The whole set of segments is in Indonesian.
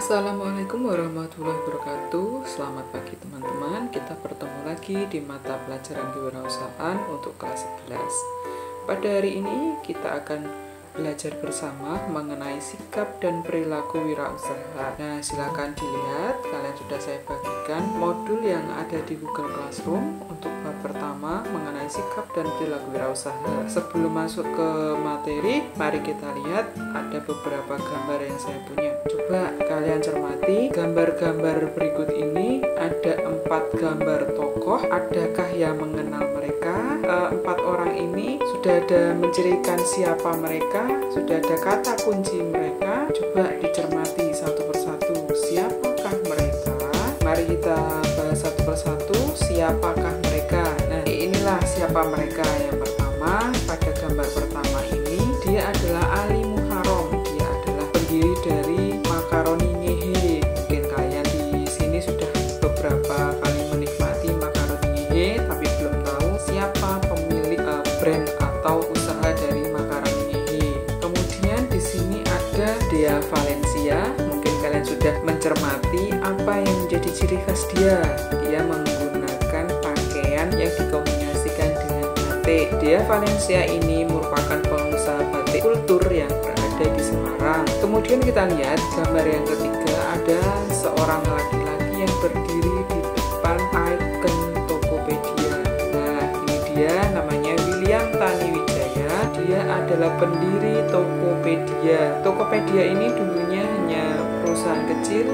Assalamualaikum warahmatullahi wabarakatuh. Selamat pagi teman-teman. Kita bertemu lagi di mata pelajaran kewirausahaan untuk kelas 11. Pada hari ini kita akan belajar bersama mengenai sikap dan perilaku wirausaha. Nah, silakan dilihat. Kalian sudah saya bagikan modul yang ada di Google Classroom untuk bab pertama mengenai sikap dan perilaku wirausaha. Sebelum masuk ke materi, mari kita lihat ada beberapa gambar yang saya punya. Coba kalian cermati gambar-gambar berikut ini. Ada 4 gambar tokoh. Adakah yang mengenal mereka? 4 orang ini sudah ada mencirikan siapa mereka, sudah ada kata kunci mereka. Coba dicermati satu persatu, siapakah mereka? Mari kita bahas satu persatu, siapakah mereka. Nah, inilah siapa mereka. Yang pertama, pada gambar pertama ini, dia adalah Ali Muharram. Dia adalah pendiri dari Makaroni Ngehe. Mungkin kalian di sini sudah beberapa kali menikmati Makaroni Ngehe, tapi belum tahu siapa pemilik brand atau usaha dari Makaroni Ngehe. Kemudian di sini ada Dea Valencia. Mungkin kalian sudah mencermati apa yang menjadi ciri khas dia. Dia menggunakan pakaian yang dikombinasikan dengan batik. Dea Valencia ini merupakan pengusaha batik kultur yang berada di Semarang. Kemudian kita lihat gambar yang ketiga, ada seorang laki-laki yang berdiri di depan ikon Tokopedia. Nah, ini dia, namanya William Taniwijaya. Dia adalah pendiri Tokopedia. Tokopedia ini dulunya hanya perusahaan kecil,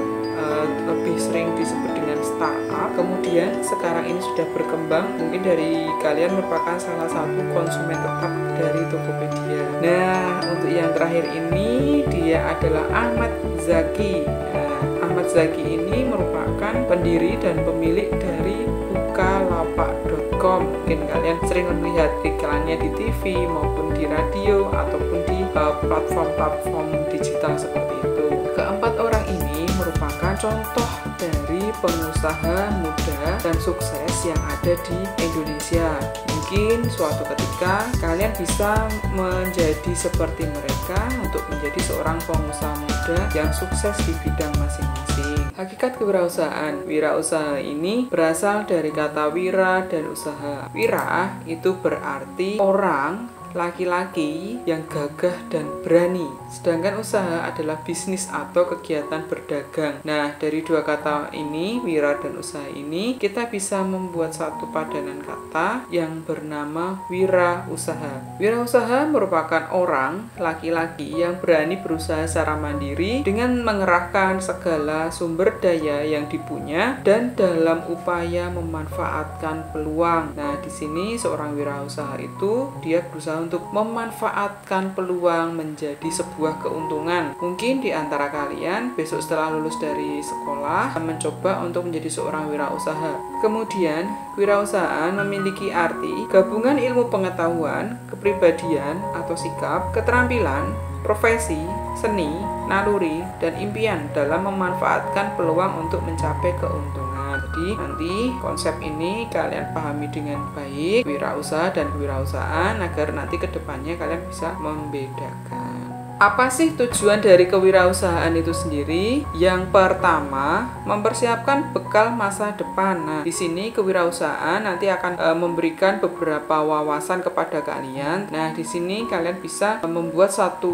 lebih sering disebut dengan startup. Kemudian sekarang ini sudah berkembang. Mungkin dari kalian merupakan salah satu konsumen tetap dari Tokopedia. Nah, untuk yang terakhir ini, dia adalah Ahmad Zaki. Nah, Ahmad Zaki ini merupakan pendiri dan pemilik dari bukalapak.com. Mungkin kalian sering melihat iklannya di TV maupun di radio ataupun di platform-platform digital seperti itu. Keempat orang ini merupakan contoh dari pengusaha muda dan sukses yang ada di Indonesia. Mungkin suatu ketika kalian bisa menjadi seperti mereka untuk menjadi seorang pengusaha muda yang sukses di bidang masing-masing. Hakikat kewirausahaan. Wirausaha ini berasal dari kata wira dan usaha. Wira itu berarti orang, laki-laki yang gagah dan berani. Sedangkan usaha adalah bisnis atau kegiatan berdagang. Nah, dari dua kata ini, wira dan usaha ini, kita bisa membuat satu padanan kata yang bernama wirausaha. Wirausaha merupakan orang, laki-laki yang berani berusaha secara mandiri dengan mengerahkan segala sumber daya yang dipunya dan dalam upaya memanfaatkan peluang. Nah, di sini seorang wirausaha itu dia berusaha untuk memanfaatkan peluang menjadi sebuah keuntungan. Mungkin di antara kalian besok setelah lulus dari sekolah mencoba untuk menjadi seorang wirausaha. Kemudian, kewirausahaan memiliki arti gabungan ilmu pengetahuan, kepribadian atau sikap, keterampilan, profesi, seni, naluri, dan impian dalam memanfaatkan peluang untuk mencapai keuntungan. Jadi nanti konsep ini kalian pahami dengan baik, wirausaha dan kewirausahaan, agar nanti kedepannya kalian bisa membedakan. Apa sih tujuan dari kewirausahaan itu sendiri? Yang pertama, mempersiapkan bekal masa depan. Nah, di sini kewirausahaan nanti akan memberikan beberapa wawasan kepada kalian. Nah, di sini kalian bisa membuat satu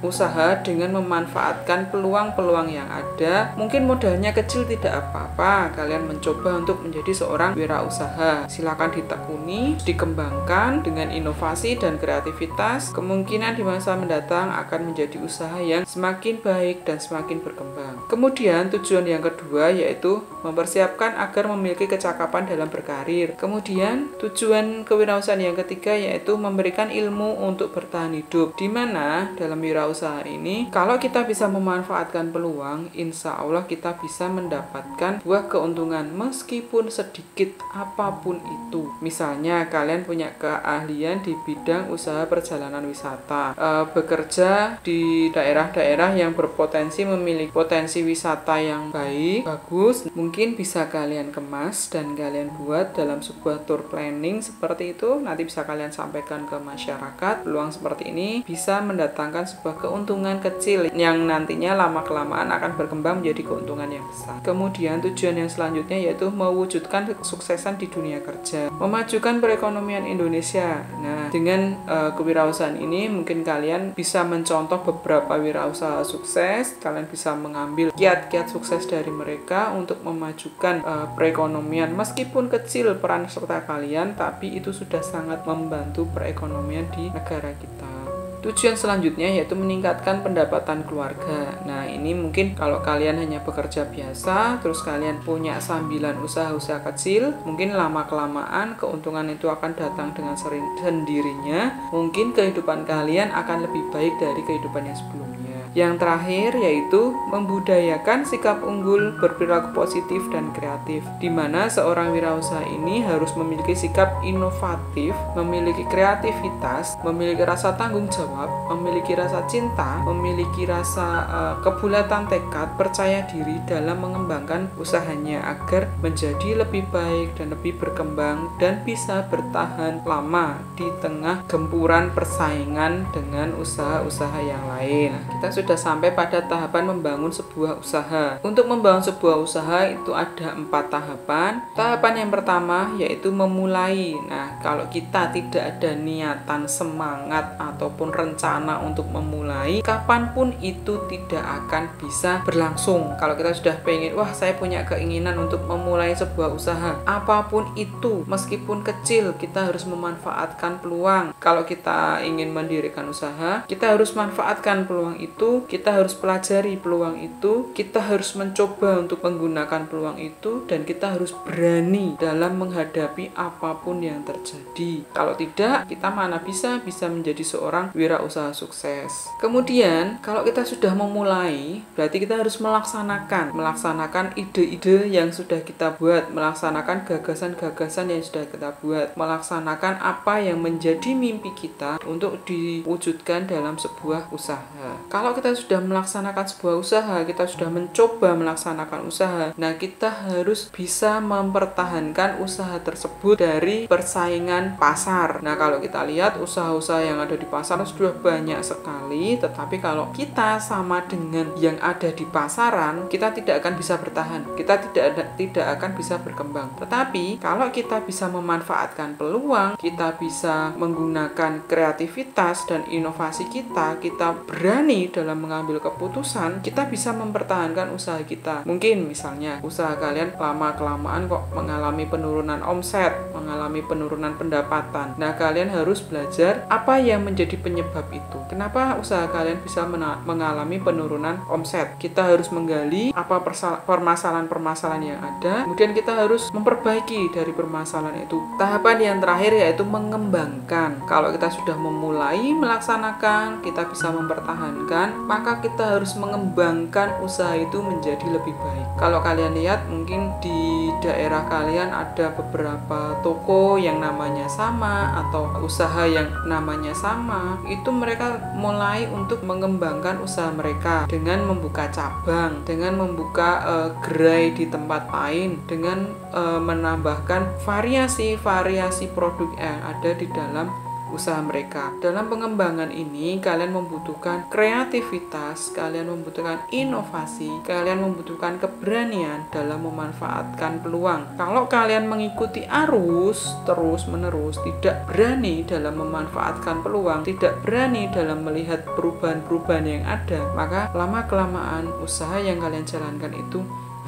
usaha dengan memanfaatkan peluang-peluang yang ada. Mungkin modalnya kecil tidak apa-apa. Kalian mencoba untuk menjadi seorang wirausaha. Silakan ditekuni, dikembangkan dengan inovasi dan kreativitas. Kemungkinan di masa mendatang akan menjadi usaha yang semakin baik dan semakin berkembang. Kemudian tujuan yang kedua yaitu mempersiapkan agar memiliki kecakapan dalam berkarir. Kemudian tujuan kewirausahaan yang ketiga yaitu memberikan ilmu untuk bertahan hidup. Di mana dalam wirausaha ini kalau kita bisa memanfaatkan peluang, insya Allah kita bisa mendapatkan buah keuntungan meskipun sedikit apapun itu. Misalnya kalian punya keahlian di bidang usaha perjalanan wisata, bekerja ada di daerah-daerah yang berpotensi memiliki potensi wisata yang baik, bagus, mungkin bisa kalian kemas dan kalian buat dalam sebuah tour planning seperti itu. Nanti bisa kalian sampaikan ke masyarakat. Peluang seperti ini bisa mendatangkan sebuah keuntungan kecil yang nantinya lama-kelamaan akan berkembang menjadi keuntungan yang besar. Kemudian tujuan yang selanjutnya yaitu mewujudkan kesuksesan di dunia kerja, memajukan perekonomian Indonesia. Nah, dengan kewirausahaan ini mungkin kalian bisa mencontoh beberapa wirausaha sukses. Kalian bisa mengambil kiat-kiat sukses dari mereka untuk memajukan perekonomian. Meskipun kecil peran serta kalian, tapi itu sudah sangat membantu perekonomian di negara kita. Tujuan selanjutnya yaitu meningkatkan pendapatan keluarga. Nah, ini mungkin kalau kalian hanya bekerja biasa, terus kalian punya sambilan usaha-usaha kecil, mungkin lama-kelamaan keuntungan itu akan datang dengan sendirinya. Mungkin kehidupan kalian akan lebih baik dari kehidupan yang sebelumnya. Yang terakhir yaitu membudayakan sikap unggul, berperilaku positif dan kreatif, di mana seorang wirausaha ini harus memiliki sikap inovatif, memiliki kreativitas, memiliki rasa tanggung jawab, memiliki rasa cinta, memiliki rasa kebulatan tekad, percaya diri dalam mengembangkan usahanya agar menjadi lebih baik dan lebih berkembang dan bisa bertahan lama di tengah gempuran persaingan dengan usaha-usaha yang lain. Kita sudah sampai pada tahapan membangun sebuah usaha. Untuk membangun sebuah usaha itu ada 4 tahapan. Tahapan yang pertama yaitu memulai. Nah, kalau kita tidak ada niatan, semangat ataupun rencana untuk memulai, kapanpun itu tidak akan bisa berlangsung. Kalau kita sudah pengen, wah saya punya keinginan untuk memulai sebuah usaha, apapun itu, meskipun kecil, kita harus memanfaatkan peluang. Kalau kita ingin mendirikan usaha, kita harus manfaatkan peluang itu, kita harus pelajari peluang itu, kita harus mencoba untuk menggunakan peluang itu, dan kita harus berani dalam menghadapi apapun yang terjadi. Kalau tidak, kita mana bisa menjadi seorang wirausaha sukses. Kemudian, kalau kita sudah memulai, berarti kita harus melaksanakan ide-ide yang sudah kita buat, melaksanakan gagasan-gagasan yang sudah kita buat, melaksanakan apa yang menjadi mimpi kita untuk diwujudkan dalam sebuah usaha. Kalau kita sudah melaksanakan sebuah usaha, kita sudah mencoba melaksanakan usaha, nah kita harus bisa mempertahankan usaha tersebut dari persaingan pasar. Nah, kalau kita lihat usaha-usaha yang ada di pasar sudah banyak sekali, tetapi kalau kita sama dengan yang ada di pasaran, kita tidak akan bisa bertahan, kita tidak akan bisa berkembang. Tetapi kalau kita bisa memanfaatkan peluang, kita bisa menggunakan kreativitas dan inovasi kita berani dalam mengambil keputusan, kita bisa mempertahankan usaha kita. Mungkin misalnya usaha kalian lama-kelamaan kok mengalami penurunan omset, mengalami penurunan pendapatan. Nah, kalian harus belajar apa yang menjadi penyebab itu. Kenapa usaha kalian bisa mengalami penurunan omset? Kita harus menggali apa permasalahan-permasalahan yang ada, kemudian kita harus memperbaiki dari permasalahan itu. Tahapan yang terakhir yaitu mengembangkan. Kalau kita sudah memulai melaksanakan, kita bisa mempertahankan, maka kita harus mengembangkan usaha itu menjadi lebih baik. Kalau kalian lihat, mungkin di daerah kalian ada beberapa toko yang namanya sama atau usaha yang namanya sama, itu mereka mulai untuk mengembangkan usaha mereka dengan membuka cabang, dengan membuka gerai di tempat lain, dengan menambahkan variasi-variasi produk yang ada di dalam usaha mereka. Dalam pengembangan ini, kalian membutuhkan kreativitas, kalian membutuhkan inovasi, kalian membutuhkan keberanian dalam memanfaatkan peluang. Kalau kalian mengikuti arus terus-menerus, tidak berani dalam memanfaatkan peluang, tidak berani dalam melihat perubahan-perubahan yang ada, maka lama-kelamaan usaha yang kalian jalankan itu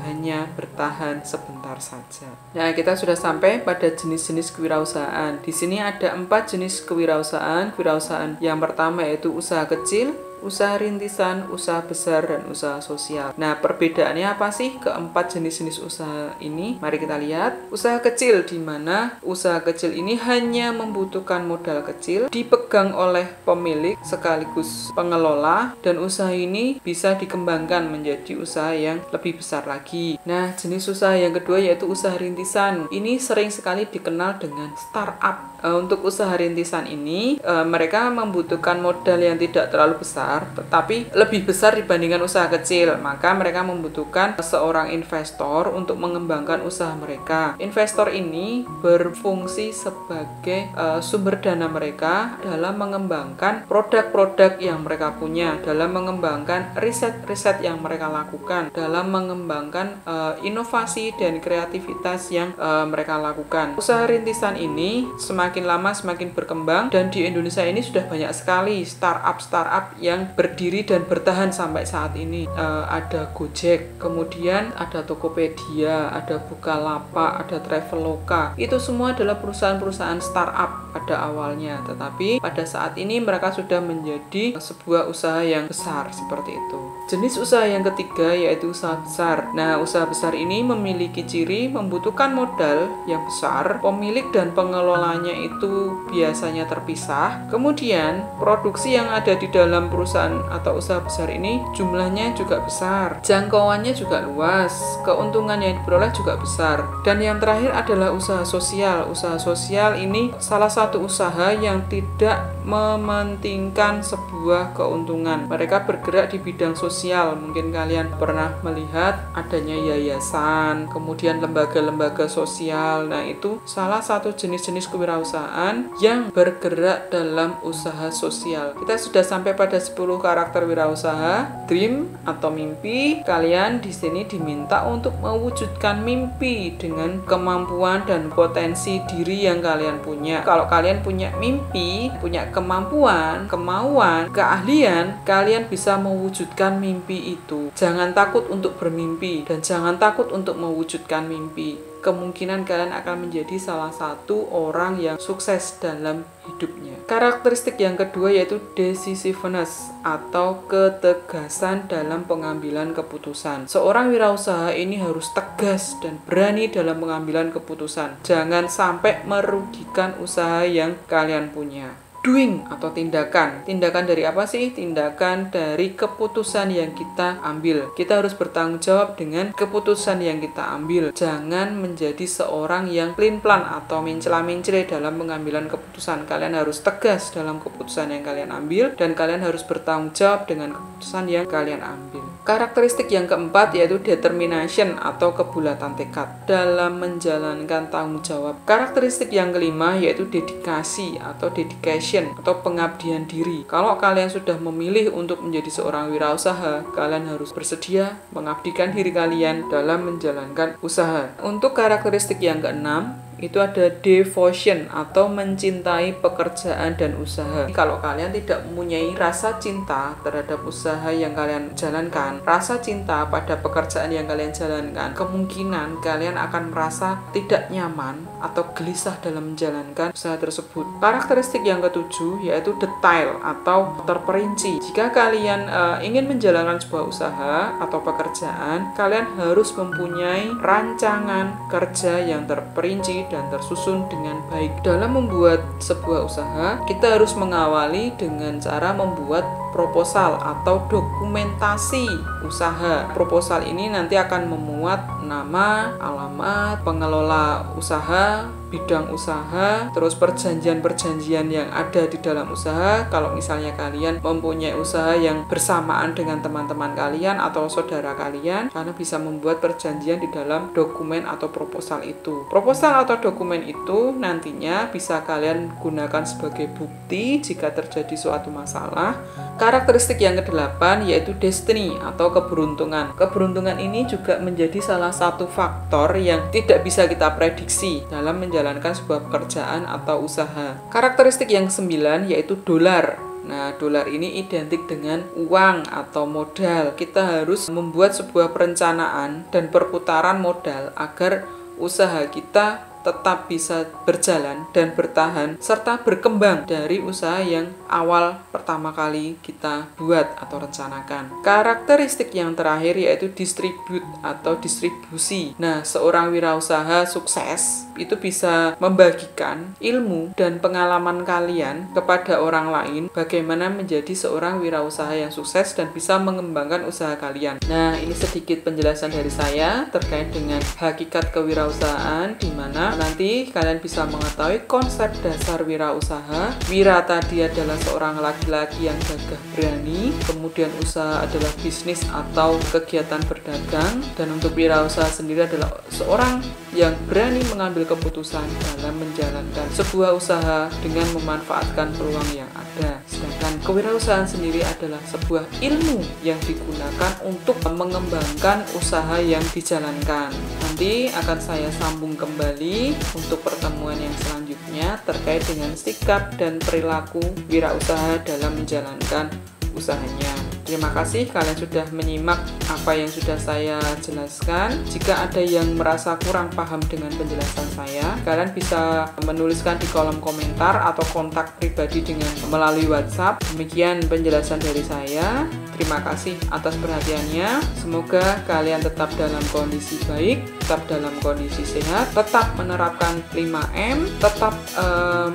hanya bertahan sebentar saja. Nah, kita sudah sampai pada jenis-jenis kewirausahaan. Di sini ada 4 jenis kewirausahaan. Kewirausahaan yang pertama yaitu usaha kecil, usaha rintisan, usaha besar, dan usaha sosial. Nah, perbedaannya apa sih keempat jenis-jenis usaha ini? Mari kita lihat. Usaha kecil, di mana usaha kecil ini hanya membutuhkan modal kecil, dipegang oleh pemilik sekaligus pengelola, dan usaha ini bisa dikembangkan menjadi usaha yang lebih besar lagi. Nah, jenis usaha yang kedua yaitu usaha rintisan. Ini sering sekali dikenal dengan startup Untuk usaha rintisan ini, mereka membutuhkan modal yang tidak terlalu besar, tetapi lebih besar dibandingkan usaha kecil. Maka mereka membutuhkan seorang investor untuk mengembangkan usaha mereka. Investor ini berfungsi sebagai sumber dana mereka dalam mengembangkan produk-produk yang mereka punya, dalam mengembangkan riset-riset yang mereka lakukan, dalam mengembangkan inovasi dan kreativitas yang mereka lakukan. Usaha rintisan ini semakin lama semakin berkembang, dan di Indonesia ini sudah banyak sekali startup yang berdiri dan bertahan sampai saat ini. Ada Gojek, kemudian ada Tokopedia, ada Bukalapak, ada Traveloka. Itu semua adalah perusahaan-perusahaan startup pada awalnya, tetapi pada saat ini mereka sudah menjadi sebuah usaha yang besar seperti itu. Jenis usaha yang ketiga yaitu usaha besar. Nah, usaha besar ini memiliki ciri membutuhkan modal yang besar, pemilik dan pengelolanya itu biasanya terpisah. Kemudian, produksi yang ada di dalam perusahaan atau usaha besar ini jumlahnya juga besar, jangkauannya juga luas, keuntungan yang diperoleh juga besar. Dan yang terakhir adalah usaha sosial. Usaha sosial ini salah satu usaha yang tidak mementingkan sebuah keuntungan. Mereka bergerak di bidang sosial. Mungkin kalian pernah melihat adanya yayasan, kemudian lembaga-lembaga sosial. Nah, itu salah satu jenis-jenis kewirausahaan yang bergerak dalam usaha sosial. Kita sudah sampai pada 10 karakter wirausaha. Dream atau mimpi. Kalian di sini diminta untuk mewujudkan mimpi dengan kemampuan dan potensi diri yang kalian punya. Kalau kalian punya mimpi, punya kemampuan, kemauan, keahlian, kalian bisa mewujudkan mimpi itu. Jangan takut untuk bermimpi dan jangan takut untuk mewujudkan mimpi. Kemungkinan kalian akan menjadi salah satu orang yang sukses dalam hidupnya. Karakteristik yang kedua yaitu decisiveness atau ketegasan dalam pengambilan keputusan. Seorang wirausaha ini harus tegas dan berani dalam pengambilan keputusan. Jangan sampai merugikan usaha yang kalian punya. Doing atau tindakan. Tindakan dari apa sih? Tindakan dari keputusan yang kita ambil. Kita harus bertanggung jawab dengan keputusan yang kita ambil. Jangan menjadi seorang yang pelin-pelan atau mencela-mencela dalam pengambilan keputusan. Kalian harus tegas dalam keputusan yang kalian ambil dan kalian harus bertanggung jawab dengan keputusan yang kalian ambil. Karakteristik yang keempat yaitu determination atau kebulatan tekad dalam menjalankan tanggung jawab. Karakteristik yang kelima yaitu dedikasi atau dedication atau pengabdian diri. Kalau kalian sudah memilih untuk menjadi seorang wirausaha, kalian harus bersedia mengabdikan diri kalian dalam menjalankan usaha. Untuk karakteristik yang keenam, itu ada devotion atau mencintai pekerjaan dan usaha. Kalau kalian tidak mempunyai rasa cinta terhadap usaha yang kalian jalankan, rasa cinta pada pekerjaan yang kalian jalankan, kemungkinan kalian akan merasa tidak nyaman atau gelisah dalam menjalankan usaha tersebut. Karakteristik yang ketujuh yaitu detail atau terperinci. Jika kalian ingin menjalankan sebuah usaha atau pekerjaan, kalian harus mempunyai rancangan kerja yang terperinci dan tersusun dengan baik. Dalam membuat sebuah usaha, kita harus mengawali dengan cara membuat proposal atau dokumentasi usaha. Proposal ini nanti akan memuat nama, alamat, pengelola usaha, bidang usaha, terus perjanjian-perjanjian yang ada di dalam usaha. Kalau misalnya kalian mempunyai usaha yang bersamaan dengan teman-teman kalian atau saudara kalian, kalian bisa membuat perjanjian di dalam dokumen atau proposal itu. Proposal atau dokumen itu nantinya bisa kalian gunakan sebagai bukti jika terjadi suatu masalah. Karakteristik yang ke-8 yaitu destiny atau keberuntungan. Keberuntungan ini juga menjadi salah satu faktor yang tidak bisa kita prediksi dalam menjalankan sebuah pekerjaan atau usaha. Karakteristik yang ke-9 yaitu dolar. Nah, dolar ini identik dengan uang atau modal. Kita harus membuat sebuah perencanaan dan perputaran modal agar usaha kita tetap bisa berjalan dan bertahan serta berkembang dari usaha yang awal pertama kali kita buat atau rencanakan. Karakteristik yang terakhir yaitu distribute atau distribusi. Nah, seorang wirausaha sukses itu bisa membagikan ilmu dan pengalaman kalian kepada orang lain bagaimana menjadi seorang wirausaha yang sukses dan bisa mengembangkan usaha kalian. Nah, ini sedikit penjelasan dari saya terkait dengan hakikat kewirausahaan, di mana kelak nanti kalian bisa mengetahui konsep dasar wirausaha. Wira tadi adalah seorang laki-laki yang gagah berani, kemudian usaha adalah bisnis atau kegiatan berdagang, dan untuk wirausaha sendiri adalah seorang yang berani mengambil keputusan dalam menjalankan sebuah usaha dengan memanfaatkan peluang yang ada. Sedangkan kewirausahaan sendiri adalah sebuah ilmu yang digunakan untuk mengembangkan usaha yang dijalankan. Nanti akan saya sambung kembali untuk pertemuan yang selanjutnya terkait dengan sikap dan perilaku wirausaha dalam menjalankan usahanya. Terima kasih kalian sudah menyimak apa yang sudah saya jelaskan. Jika ada yang merasa kurang paham dengan penjelasan saya, kalian bisa menuliskan di kolom komentar atau kontak pribadi dengan melalui WhatsApp. Demikian penjelasan dari saya. Terima kasih atas perhatiannya. Semoga kalian tetap dalam kondisi baik, tetap dalam kondisi sehat, tetap menerapkan 5M, tetap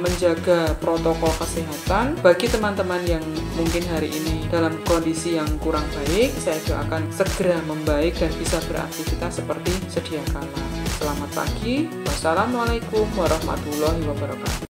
menjaga protokol kesehatan. Bagi teman-teman yang mungkin hari ini dalam kondisi yang kurang baik, saya doakan segera membaik dan bisa beraktivitas seperti sedia kala. Selamat pagi. Wassalamualaikum warahmatullahi wabarakatuh.